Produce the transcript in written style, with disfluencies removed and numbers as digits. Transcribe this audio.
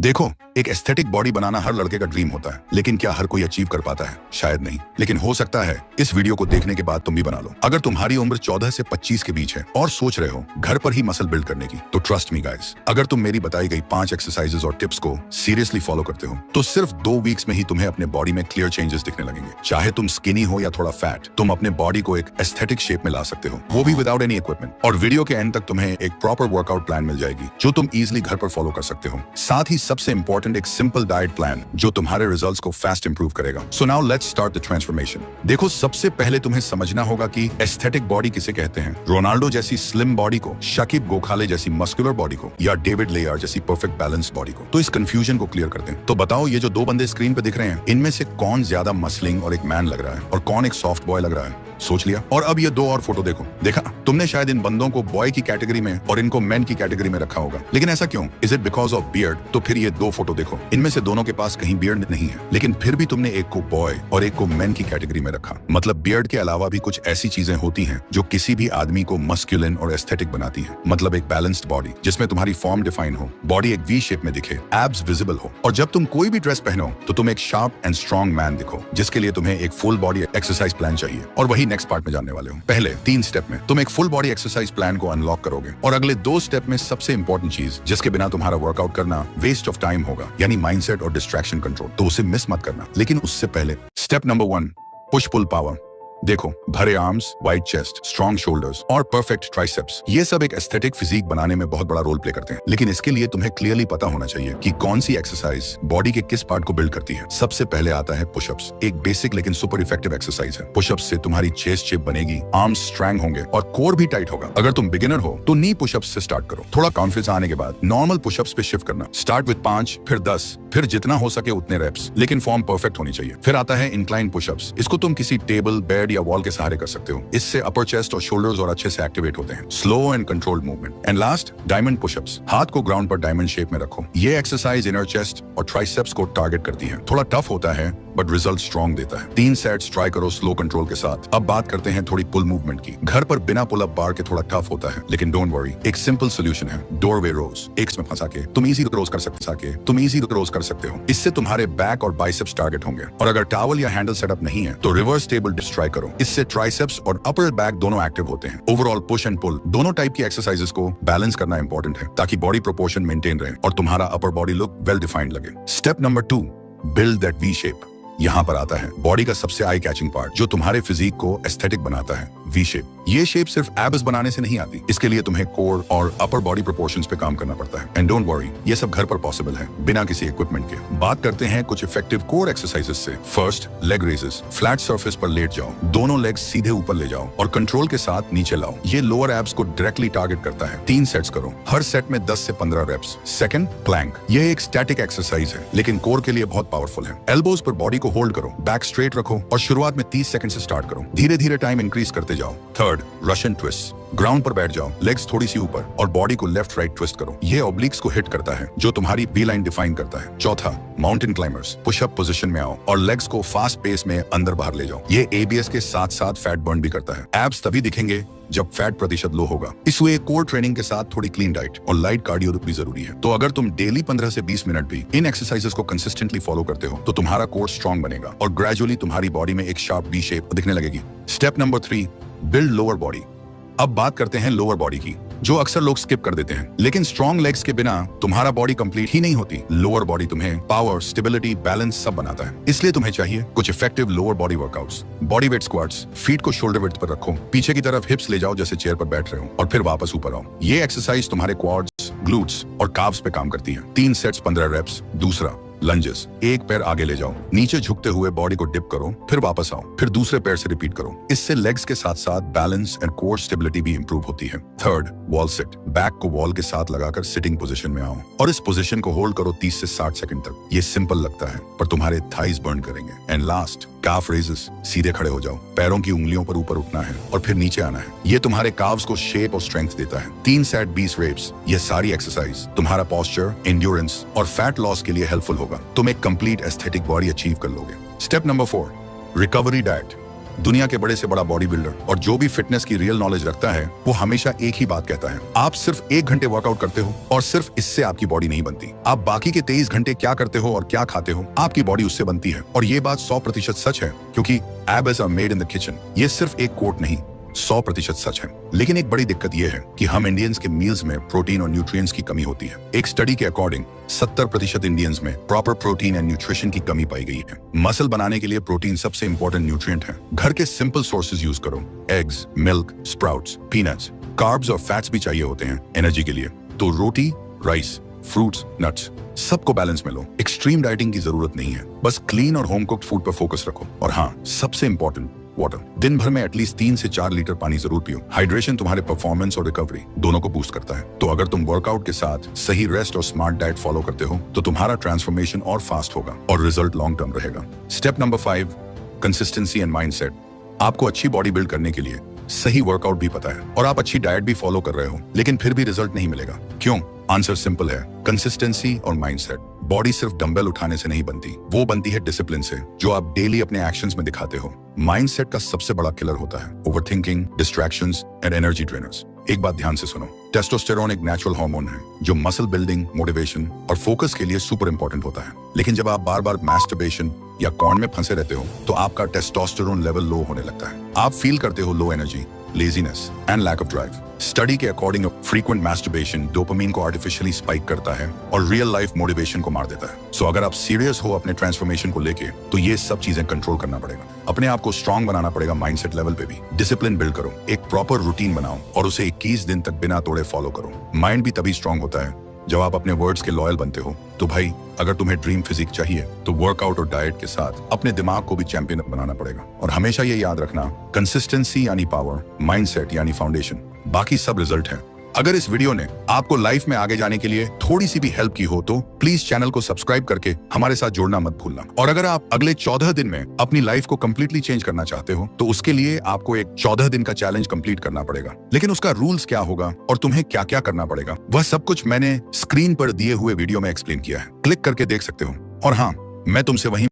देखो, एक aesthetic body बनाना हर लड़के का ड्रीम होता है, लेकिन क्या हर कोई अचीव कर पाता है? शायद नहीं, लेकिन हो सकता है इस वीडियो को देखने के बाद तुम भी बना लो। अगर तुम्हारी उम्र 14 से 25 के बीच है और सोच रहे हो घर पर ही मसल बिल्ड करने की, तो ट्रस्ट मी गाइस, अगर तुम मेरी बताई गई 5 एक्सरसाइजेस और टिप्स को सीरियसली फॉलो करते हो, तो सिर्फ 2 वीक्स में ही तुम्हें अपने बॉडी में क्लियर चेंजेस दिखने लगेंगे। चाहे तुम स्किनी हो या थोड़ा फैट, तुम अपने बॉडी को एक एस्थेटिक शेप में ला सकते हो, वो भी विदाउट एनी इक्विपमेंट। और वीडियो के एंड तक तुम्हें एक प्रॉपर वर्कआउट प्लान मिल जाएगी जो तुम इजिली घर पर फॉलो कर सकते हो। साथ ही सबसे इंपॉर्टेंट एक सिंपल डाइट प्लान जो तुम्हारे रिजल्ट्स को फास्ट इंप्रूव करेगा। So now let's start the transformation. देखो, सबसे पहले तुम्हें समझना होगा कि एस्थेटिक बॉडी किसे कहते हैं। रोनाल्डो जैसी स्लिम बॉडी को, शकीब गोखाले जैसी मस्कुलर बॉडी को, या डेविड लेयर जैसी परफेक्ट बैलेंस बॉडी को। तो इस कंफ्यूजन को क्लियर करते हैं। तो बताओ, ये जो 2 बंदे स्क्रीन पे दिख रहे हैं, इनमें से कौन ज्यादा मसलिंग और एक मैन लग रहा है और कौन एक सॉफ्ट बॉय लग रहा है? सोच लिया? और अब ये 2 और फोटो देखो। देखा, तुमने शायद इन बंदों को बॉय की कैटेगरी में और इनको मैन की कैटेगरी में रखा होगा, लेकिन ऐसा क्यों? Is it because of beard? तो फिर ये 2 फोटो देखो, इनमें से दोनों के पास कहीं बियर्ड नहीं है, लेकिन फिर भी तुमने एक को बॉय और एक को मैन की कैटेगरी में रखा। मतलब बियर्ड के अलावा भी कुछ ऐसी चीजें होती हैं जो किसी भी आदमी को मस्कुलिन और एस्थेटिक बनाती हैं। मतलब एक बैलेंस्ड बॉडी जिसमें तुम्हारी फॉर्म डिफाइन हो, बॉडी एक वी शेप में दिखे, एब्स विजिबल हो, और जब तुम कोई भी ड्रेस पहनो तो तुम एक शार्प एंड स्ट्रॉन्ग मैन दिखो, जिसके लिए तुम्हें एक फुल बॉडी एक्सरसाइज प्लान चाहिए। और वही नेक्स्ट पार्ट में जानने वाले हो। पहले 3 स्टेप में तुम एक फुल बॉडी एक्सरसाइज प्लान को अनलॉक करोगे, और अगले 2 स्टेप में सबसे इंपॉर्टेंट चीज जिसके बिना तुम्हारा वर्कआउट करना वेस्ट ऑफ टाइम होगा, यानी माइंडसेट और डिस्ट्रैक्शन कंट्रोल। तो उसे मिस मत करना। लेकिन उससे पहले step number 1, push pull power. देखो, भरे arms, wide chest, strong shoulders और परफेक्ट ट्राइसेप्स, ये सब एक एस्थेटिक फिजिक बनाने में बहुत बड़ा रोल प्ले करते हैं। लेकिन इसके लिए तुम्हें क्लियरली पता होना चाहिए कि कौन सी एक्सरसाइज बॉडी के किस पार्ट को बिल्ड करती है। सबसे पहले आता है पुशअप्स। एक बेसिक लेकिन सुपर इफेक्टिव एक्सरसाइज है। पुशअप्स से तुम्हारी चेस्ट शेप बनेगी, आर्म्स स्ट्रॉन्ग होंगे और कोर भी टाइट होगा। अगर तुम बिगिनर हो तो नी पुशअप्स से स्टार्ट करो। थोड़ा कॉन्फिडेंस आने के बाद नॉर्मल पुशअप्स पे शिफ्ट करना। स्टार्ट विद 5, फिर 10, फिर जितना हो सके उतने रेप्स, लेकिन फॉर्म परफेक्ट होनी चाहिए। फिर आता है इंक्लाइन पुशअप्स। इसको तुम किसी टेबल, बेड या वॉल के सहारे कर सकते हो। इससे अपर चेस्ट और शोल्डर्स और अच्छे से एक्टिवेट होते हैं। Slow and controlled movement. And last, diamond pushups. हाथ को ग्राउंड पर डायमंड शेप में रखो। ये एक्सरसाइज इनर चेस्ट और ट्राइसेप्स को टारगेट करती है। थोड़ा टफ होता है बट रिजल्ट स्ट्रॉन्ग देता है। 3 सेट्स ट्राई करो स्लो कंट्रोल के साथ। अब बात करते हैं थोड़ी पुल मूवमेंट की। घर पर बिना पुल अप बार के थोड़ा टफ होता है, लेकिन डोंट वरी, एक सिंपल सोल्यूशन है, डोरवे रोज। एक में फंसा के तुम इजी रोज कर सकते हो। इससे तुम्हारे बैक और बाइसेप्स टारगेट होंगे। और अगर टॉवल या हैंडल सेटअप नहीं है तो रिवर्स टेबल डिप्स ट्राई करो। इससे ट्राइसेप्स और अपर बैक दोनों एक्टिव होते हैं। ओवरऑल पुश एंड पुल दोनों टाइप की एक्सरसाइजेस को बैलेंस करना इंपॉर्टेंट है, ताकि बॉडी प्रोपोर्शन मेंटेन रहे और तुम्हारा upper body look well defined लगे। Step number 2, build that V shape. यहाँ पर आता है बॉडी का सबसे आई कैचिंग पार्ट जो तुम्हारे फिजिक को एस्थेटिक बनाता है, वी शेप। ये शेप सिर्फ एब्स बनाने से नहीं आती। इसके लिए तुम्हें कोर और अपर बॉडी प्रोपोर्शंस पे काम करना पड़ता है। एंड डोंट वरी, ये सब घर पर पॉसिबल है बिना किसी इक्विपमेंट के। बात करते हैं कुछ इफेक्टिव कोर एक्सरसाइजेस से। First, leg raises. Flat surface पर लेट जाओ, दोनों लेग्स सीधे ऊपर ले जाओ और कंट्रोल के साथ नीचे लाओ। ये लोअर एब्स को डायरेक्टली टारगेट करता है। 3 सेट्स करो, हर सेट में 10 से 15 रेप्स। Second, Planck. ये एक स्टैटिक एक्सरसाइज है, लेकिन कोर के लिए बहुत पावरफुल है। एल्बोज पर बॉडी को होल्ड करो, बैक स्ट्रेट रखो और शुरुआत में 30 सेकंड से स्टार्ट करो। धीरे धीरे टाइम इंक्रीज करते जाओ। Third, Russian twist. ग्राउंड पर बैठ जाओ, लेग्स थोड़ी सी ऊपर और बॉडी को लेफ्ट राइट ट्विस्ट करो। ये ऑब्लिक्स को हिट करता है, जो तुम्हारी वी लाइन डिफाइन करता है। चौथा, माउंटेन क्लाइंबर्स। पुशअप पोजीशन में आओ और लेग्स को फास्ट पेस में अंदर बाहर ले जाओ। ये एबीएस के साथ साथ फैट बर्न भी करता है। एब्स तभी दिखेंगे जब फैट प्रतिशत लो होगा। इसलिए कोर ट्रेनिंग के साथ थोड़ी क्लीन डाइट और लाइट कार्डियो भी जरूरी है। तो अगर तुम डेली 15 से 20 मिनट भी इन एक्सरसाइजेस को कंसिस्टेंटली फॉलो करते हो तो तुम्हारा कोर स्ट्रॉन्ग बनेगा और ग्रेजुअली तुम्हारी बॉडी में एक शार्प वी शेप दिखने लगेगी। Step number 3, build lower body. अब बात करते हैं लोअर बॉडी की, जो अक्सर लोग स्किप कर देते हैं। लेकिन स्ट्रॉन्ग लेग्स के बिना तुम्हारा बॉडी कंप्लीट ही नहीं होती। लोअर बॉडी तुम्हें पावर, स्टेबिलिटी, बैलेंस सब बनाता है। इसलिए तुम्हें चाहिए कुछ effective lower body workouts. Body weight squats. Feet को शोल्डर विड्थ पर रखो, पीछे की तरफ हिप्स ले जाओ जैसे चेयर पर बैठ रहे हो, और फिर वापस ऊपर आओ। ये एक्सरसाइज तुम्हारे क्वाड्स, ग्लूट्स और काव्स पे काम करती है। 3 सेट्स 15 रेप्स। दूसरा, लंजेस। एक पैर आगे ले जाओ, नीचे झुकते हुए बॉडी को डिप करो, फिर वापस आओ, फिर दूसरे पैर से रिपीट करो। इससे लेग्स के साथ साथ बैलेंस एंड कोर स्टेबिलिटी भी इंप्रूव होती है। Third, wall sit. बैक को वॉल के साथ लगाकर सिटिंग पोजीशन में आओ और इस पोजीशन को होल्ड करो 30 से 60 सेकंड तक। ये सिंपल लगता है पर तुम्हारे थाइज बर्न करेंगे। And last, calf raises. सीधे खड़े हो जाओ, पैरों की उंगलियों पर ऊपर उठना है और फिर नीचे आना है। ये तुम्हारे काव्स को शेप और स्ट्रेंथ देता है। 3 सेट 20 रेप्स। ये सारी एक्सरसाइज तुम्हारा पोस्चर, एंड्योरेंस और फैट लॉस के लिए हेल्पफुल होगा। तुम एक कंप्लीट एस्थेटिक बॉडी अचीव कर लोगे। Step number 4, recovery diet. दुनिया के बड़े से बड़ा बॉडी बिल्डर और जो भी फिटनेस की रियल नॉलेज रखता है वो हमेशा एक ही बात कहता है, आप सिर्फ 1 घंटे वर्कआउट करते हो और सिर्फ इससे आपकी बॉडी नहीं बनती। आप बाकी के 23 घंटे क्या करते हो और क्या खाते हो, आपकी बॉडी उससे बनती है। और ये बात 100% सच है, क्योंकि abs are made in the kitchen. ये सिर्फ एक कोट नहीं, 100% सच है। लेकिन एक बड़ी दिक्कत यह है कि हम इंडियंस के मील्स में प्रोटीन और न्यूट्रिएंट्स की कमी होती है। एक स्टडी के अकॉर्डिंग 70% इंडियंस में प्रॉपर प्रोटीन एंड न्यूट्रिशन की कमी पाई गई है। मसल बनाने के लिए प्रोटीन सबसे इंपॉर्टेंट न्यूट्रिएंट है। घर के सिंपल सोर्सेज यूज करो, eggs, milk, sprouts, peanuts. Carbs और फैट्स भी चाहिए होते हैं एनर्जी के लिए, तो रोटी, राइस, फ्रूट्स, नट्स, सबको बैलेंस में लो। एक्सट्रीम डाइटिंग की जरूरत नहीं है, बस क्लीन और होम कुक्ड फूड पर फोकस रखो। और हाँ, सबसे इंपॉर्टेंट, वाटर। दिन भर में एटलीस्ट 3 से 4 लीटर पानी जरूर पियो। हाइड्रेशन तुम्हारे परफॉर्मेंस और रिकवरी दोनों को बूस्ट करता है। तो अगर तुम वर्कआउट के साथ सही रेस्ट और स्मार्ट डाइट फॉलो करते हो तो तुम्हारा ट्रांसफॉर्मेशन और फास्ट होगा और रिजल्ट लॉन्ग टर्म रहेगा। Step number 5, consistency and mindset. आपको अच्छी बॉडी बिल्ड करने के लिए सही वर्कआउट भी पता है और आप अच्छी डाइट भी फॉलो कर रहे हो, लेकिन फिर भी रिजल्ट नहीं मिलेगा। क्यों? आंसर सिंपल है, कंसिस्टेंसी और माइंडसेट। बॉडी सिर्फ डंबल उठाने से नहीं बनती, वो बनती है डिसिप्लिन से, जो आप डेली अपने एक्शंस में दिखाते हो। माइंडसेट का सबसे बड़ा किलर होता है overthinking, distractions and energy drainers. एक बात ध्यान से सुनो, टेस्टोस्टेरोन एक नेचुरल हार्मोन है जो मसल बिल्डिंग, मोटिवेशन और फोकस के लिए सुपर इंपॉर्टेंट होता है। लेकिन जब आप बार बार मैस्टरबेशन या कॉर्न में फंसे रहते हो तो आपका टेस्टोस्टेरोन लेवल लो होने लगता है। आप फील करते हो low energy, laziness and lack of drive. Study के अकॉर्डिंग फ्रीक्वेंट मैस्टरबेशन डोपामिन को आर्टिफिशियली स्पाइक करता है और रियल लाइफ मोटिवेशन को मार देता है। सो अगर आप सीरियस हो अपने ट्रांसफॉर्मेशन को लेके तो ये सब चीजें कंट्रोल करना पड़ेगा। अपने आप को स्ट्रांग बनाना पड़ेगा माइंडसेट लेवल पे भी। डिसिप्लिन बिल्ड करो, एक प्रॉपर रूटीन बनाओ और उसे 21 दिन तक बिना तोड़े फॉलो करो। माइंड भी तभी स्ट्रांग होता है जब आप अपने वर्ड्स के लॉयल बनते हो। तो भाई, अगर तुम्हें ड्रीम फिजिक चाहिए तो वर्कआउट और डाइट के साथ अपने दिमाग को भी चैंपियन बनाना पड़ेगा। और हमेशा ये याद रखना, कंसिस्टेंसी यानी पावर, माइंडसेट यानी फाउंडेशन, बाकी सब रिजल्ट है। अगर इस वीडियो ने आपको लाइफ में आगे जाने के लिए थोड़ी सी भी हेल्प की हो तो प्लीज चैनल को सब्सक्राइब करके हमारे साथ जुड़ना मत भूलना। और अगर आप अगले 14 दिन में अपनी लाइफ को कंप्लीटली चेंज करना चाहते हो तो उसके लिए आपको एक 14 दिन का चैलेंज कंप्लीट करना पड़ेगा। लेकिन उसका रूल्स क्या होगा और तुम्हें क्या क्या करना पड़ेगा, वह सब कुछ मैंने स्क्रीन पर दिए हुए वीडियो में एक्सप्लेन किया है। क्लिक करके देख सकते हो। और हाँ, मैं तुमसे वहीं